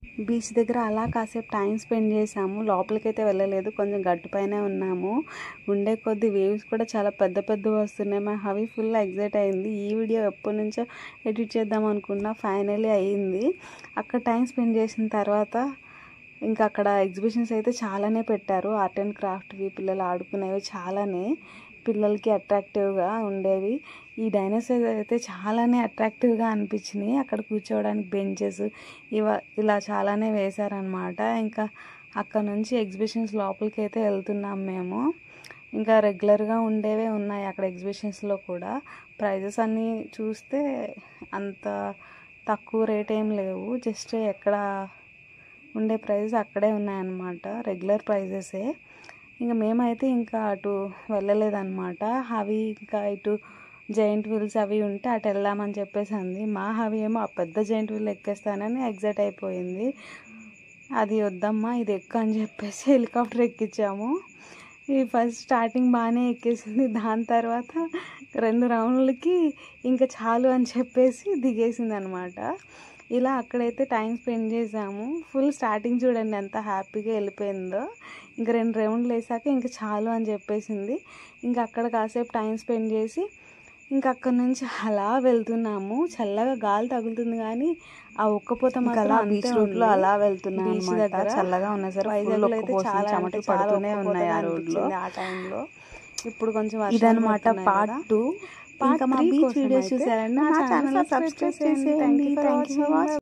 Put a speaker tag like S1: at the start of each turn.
S1: Beach దగ్గర అలా కాసేపు టైం స్పెండ్ చేసాము. లోపలికైతే వెళ్ళలేదు, కొంచెం గట్టుపైనే ఉన్నాము. ఉండే కొద్ది వేవ్స్ కూడా చాలా పెద్ద పెద్దవి వస్తున్నాయి. మా హవి ఫుల్ ఎగ్జైట్ అయింది. ఈ వీడియో ఎప్పటి నుంచో ఎడిట్ చేద్దాం అనుకున్నా, ఫైనలీ అయ్యింది. అక్కడ టైం స్పెండ్ చేసిన తర్వాత ఇంకా అక్కడ ఎగ్జిబిషన్స్ అయితే చాలానే పెట్టారు. ఆర్ట్ అండ్ క్రాఫ్ట్వి, పిల్లలు ఆడుకునేవి చాలానే పిల్లలకి అట్రాక్టివ్గా ఉండేవి. ఈ డైనోసార్ అయితే చాలానే అట్రాక్టివ్గా అనిపించినాయి. అక్కడ కూర్చోవడానికి బెంచెస్ ఇలా చాలానే వేశారనమాట. ఇంకా అక్కడ నుంచి ఎగ్జిబిషన్స్ లోపలికి అయితే వెళ్తున్నాం మేము. ఇంకా రెగ్యులర్గా ఉండేవే ఉన్నాయి అక్కడ ఎగ్జిబిషన్స్లో కూడా. ప్రైజెస్ అన్నీ చూస్తే అంత తక్కువ రేట్ ఏం లేవు, జస్ట్ ఎక్కడ ఉండే ప్రైజెస్ అక్కడే ఉన్నాయన్నమాట, రెగ్యులర్ ప్రైజెసే. ఇంకా మేమైతే ఇంకా అటు వెళ్ళలేదన్నమాట. అవి ఇంకా ఇటు జైంట్ వీల్స్ అవి ఉంటే అటు వెళ్దామని చెప్పేసి అంది. మా హవి ఏమో ఆ పెద్ద జైంట్ వీల్ ఎక్కేస్తానని ఎగ్జైట్ అయిపోయింది. అది వద్దమ్మా, ఇది ఎక్కు అని చెప్పేసి హెలికాప్టర్ ఎక్కించాము. ఈ ఫస్ట్ స్టార్టింగ్ బాగానే ఎక్కేసింది, దాని తర్వాత 2 రౌండ్లకి ఇంకా చాలు అని చెప్పేసి దిగేసింది అనమాట. ఇలా అక్కడైతే టైం స్పెండ్ చేసాము. ఫుల్ స్టార్టింగ్ చూడండి ఎంత హ్యాపీగా వెళ్ళిపోయిందో. ఇంకా 2 రౌండ్లు వేసాక ఇంకా చాలు అని చెప్పేసింది. ఇంకా అక్కడ కాసేపు టైం స్పెండ్ చేసి ఇంకా అక్కడ నుంచి అలా వెళ్తున్నాము. చల్లగా గాలి తగులుతుంది కానీ ఆ ఉక్కపోత మాత్రం బీచ్ రోడ్లో అలా వెళ్తున్నాము. బీచ్ దగ్గర చల్లగా ఉన్నా సరే వైజాగ్లో అయితే చాలా చెమటలు పడుతూనే ఉన్నాయి ఆ రోడ్లో ఆ టైంలో. ఇప్పుడు కొంచెం ఇదనమాట పార్ట్ 2. ఇంకా మా బీచ్ వీడియోస్ చూసారండి, నా ఛానల్ సబ్స్క్రైబ్ చేసేయండి. Thank you for watching.